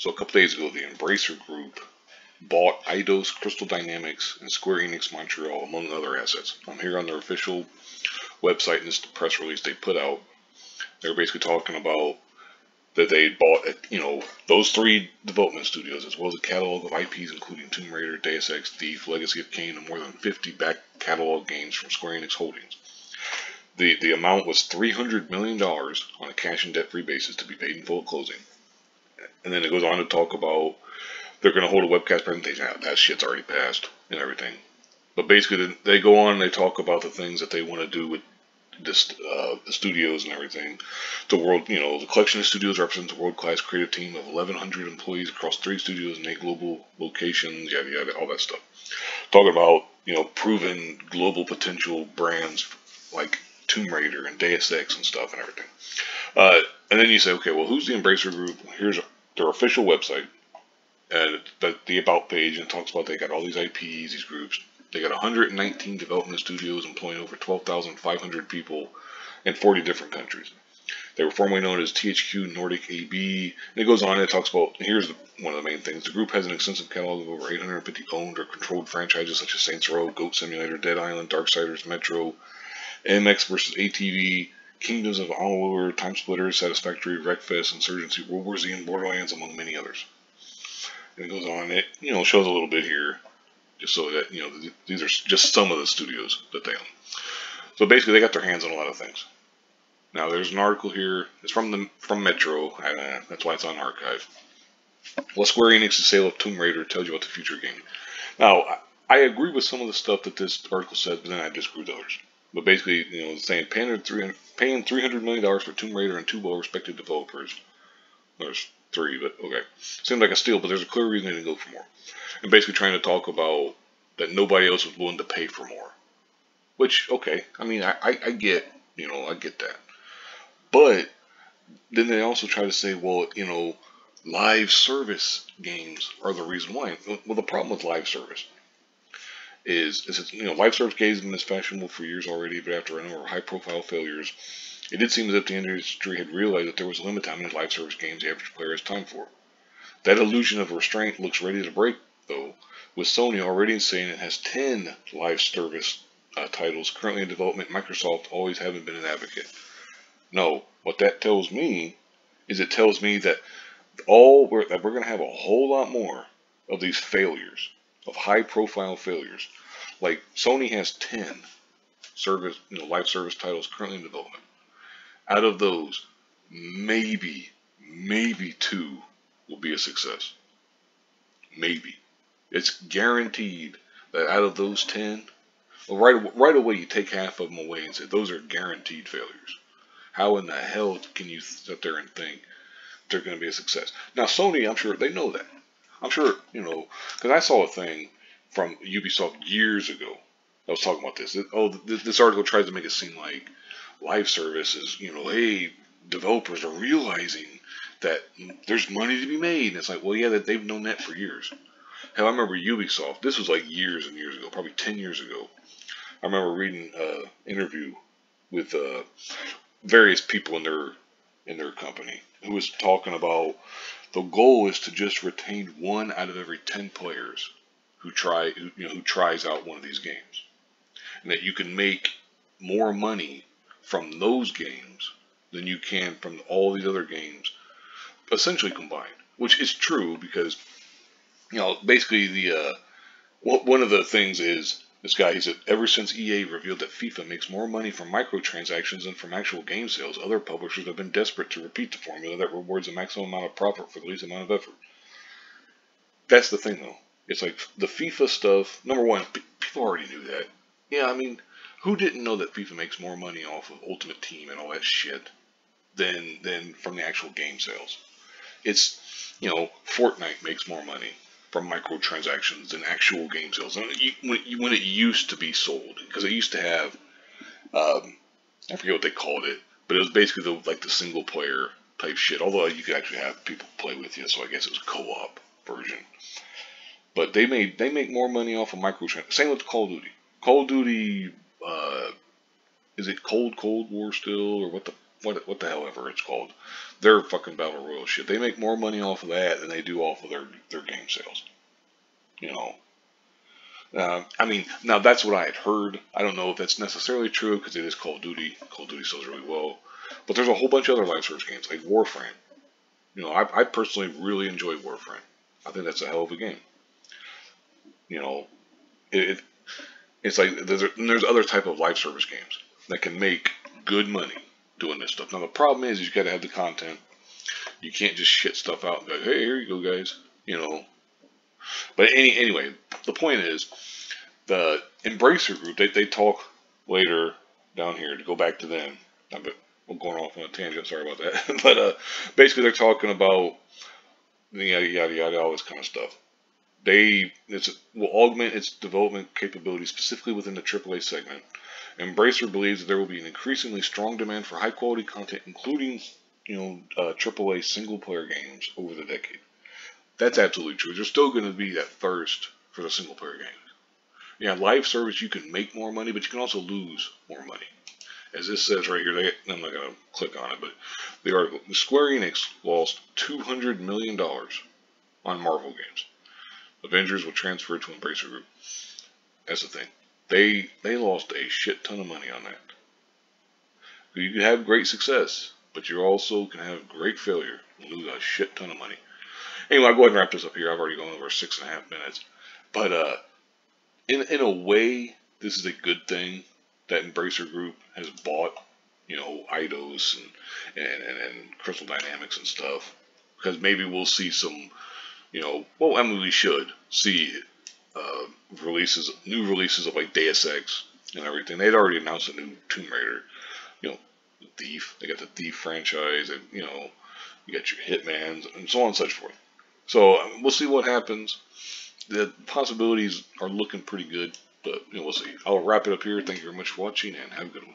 So a couple days ago, the Embracer Group bought Eidos, Crystal Dynamics, and Square Enix Montreal, among other assets. I'm here on their official website, and this is the press release they put out. They're basically talking about that they bought, those 3 development studios, as well as a catalog of IPs including Tomb Raider, Deus Ex, Thief, Legacy of Kain, and more than 50 back catalog games from Square Enix Holdings. The amount was $300 million on a cash and debt-free basis to be paid in full at closing. And then it goes on to talk about they're going to hold a webcast presentation. That shit's already passed and everything. But basically, they go on and they talk about the things that they want to do with this, the studios and everything. The collection of studios represents a world-class creative team of 1,100 employees across 3 studios and 8 global locations, yada yada, all that stuff. Talking about, proven global potential brands like Tomb Raider and Deus Ex and stuff and everything. And then you say, okay, well, who's the Embracer Group? Here's their official website. And the About page, and it talks about they got all these IPs, these groups. They got 119 development studios employing over 12,500 people in 40 different countries. They were formerly known as THQ Nordic AB. And it goes on and it talks about, here's one of the main things. The group has an extensive catalog of over 850 owned or controlled franchises such as Saints Row, Goat Simulator, Dead Island, Darksiders, Metro, MX vs. ATV, Kingdoms of Amalur, Time Splitters, Satisfactory, Wreckfest, Insurgency, World War Z, and Borderlands, among many others. And it goes on. It shows a little bit here, just so that these are just some of the studios that they own. So basically, they got their hands on a lot of things. Now, there's an article here. It's from Metro. That's why it's on archive. Well, Square Enix's sale of Tomb Raider tells you about the future of gaming. Now, I agree with some of the stuff that this article said, but then I disagree with others. But basically, it's saying paying $300 million for Tomb Raider and 2 well-respected developers. There's 3, but okay. Seemed like a steal, but there's a clear reason they didn't go for more. And basically trying to talk about that nobody else was willing to pay for more. Which, okay, I mean, I get, I get that. But then they also try to say, well, live service games are the reason why. Well, the problem with live service is live service games have been this fashionable for years already, but after a number of high-profile failures, it did seem as if the industry had realized that there was a limit to how many live service games the average player has time for. That illusion of restraint looks ready to break, though, with Sony already saying it has 10 live service titles currently in development. Microsoft always haven't been an advocate. No, what that tells me is it tells me that we're going to have a whole lot more of these failures, of high-profile failures. Like Sony has 10 live service titles currently in development. Out of those, maybe 2 will be a success. Maybe. It's guaranteed that out of those 10, well, right away you take half of them away and say those are guaranteed failures. How in the hell can you sit there and think they're going to be a success? Now Sony, I'm sure they know that. I'm sure, because I saw a thing from Ubisoft years ago that was talking about this. This article tries to make it seem like live service is, hey, developers are realizing that there's money to be made. And it's like, well, yeah, they've known that for years. Hell, I remember Ubisoft. This was like years and years ago, probably 10 years ago. I remember reading an interview with various people in their company who was talking about the goal is to just retain 1 out of every 10 players who tries out one of these games, and that you can make more money from those games than you can from all these other games, essentially combined. Which is true because, basically one of the things is this guy. He said ever since EA revealed that FIFA makes more money from microtransactions than from actual game sales, other publishers have been desperate to repeat the formula that rewards the maximum amount of profit for the least amount of effort. That's the thing, though. It's like the FIFA stuff. Number one, people already knew that. Yeah, I mean, who didn't know that FIFA makes more money off of Ultimate Team and all that shit than from the actual game sales? It's, Fortnite makes more money from microtransactions than actual game sales. And when it used to be sold, because it used to have, I forget what they called it, but it was basically the single player type shit. Although you could actually have people play with you, so I guess it was a co-op version. But they make more money off of microtransactions. Same with Call of Duty. Call of Duty, is it Cold War still, or what the what the hell ever it's called. Their fucking battle royal shit. They make more money off of that than they do off of their game sales. You know. I mean, now that's what I had heard. I don't know if that's necessarily true because it is Call of Duty. Call of Duty sells really well. But there's a whole bunch of other live service games like Warframe. You know, I personally really enjoy Warframe. I think that's a hell of a game. You know, it's like there's other type of live service games that can make good money doing this stuff. Now the problem is you got to have the content. You can't just shit stuff out and go, hey, here you go, guys. You know. But anyway, the point is, the Embracer Group, they talk later down here to go back to them. I'm going off on a tangent, sorry about that. But basically they're talking about yada yada yada, all this kind of stuff. It will augment its development capabilities specifically within the AAA segment. Embracer believes that there will be an increasingly strong demand for high quality content, including AAA single player games over the decade. That's absolutely true. There's still going to be that thirst for the single player games. Yeah, live service you can make more money, but you can also lose more money. As this says right here, I'm not going to click on it, but the article, Square Enix lost $200 million on Marvel games. Avengers will transfer to Embracer Group. That's the thing. They lost a shit ton of money on that. You can have great success, but you also can have great failure and lose a shit ton of money. Anyway, I'll go ahead and wrap this up here. I've already gone over 6.5 minutes. But in a way, this is a good thing that Embracer Group has bought, Eidos and Crystal Dynamics and stuff. Because maybe we'll see some, we should see new releases of like Deus Ex and everything. They'd already announced a new Tomb Raider, the Thief. They got the Thief franchise, and you got your Hitmans and so on and such forth. So we'll see what happens. The possibilities are looking pretty good, but we'll see. I'll wrap it up here. Thank you very much for watching, and have a good one.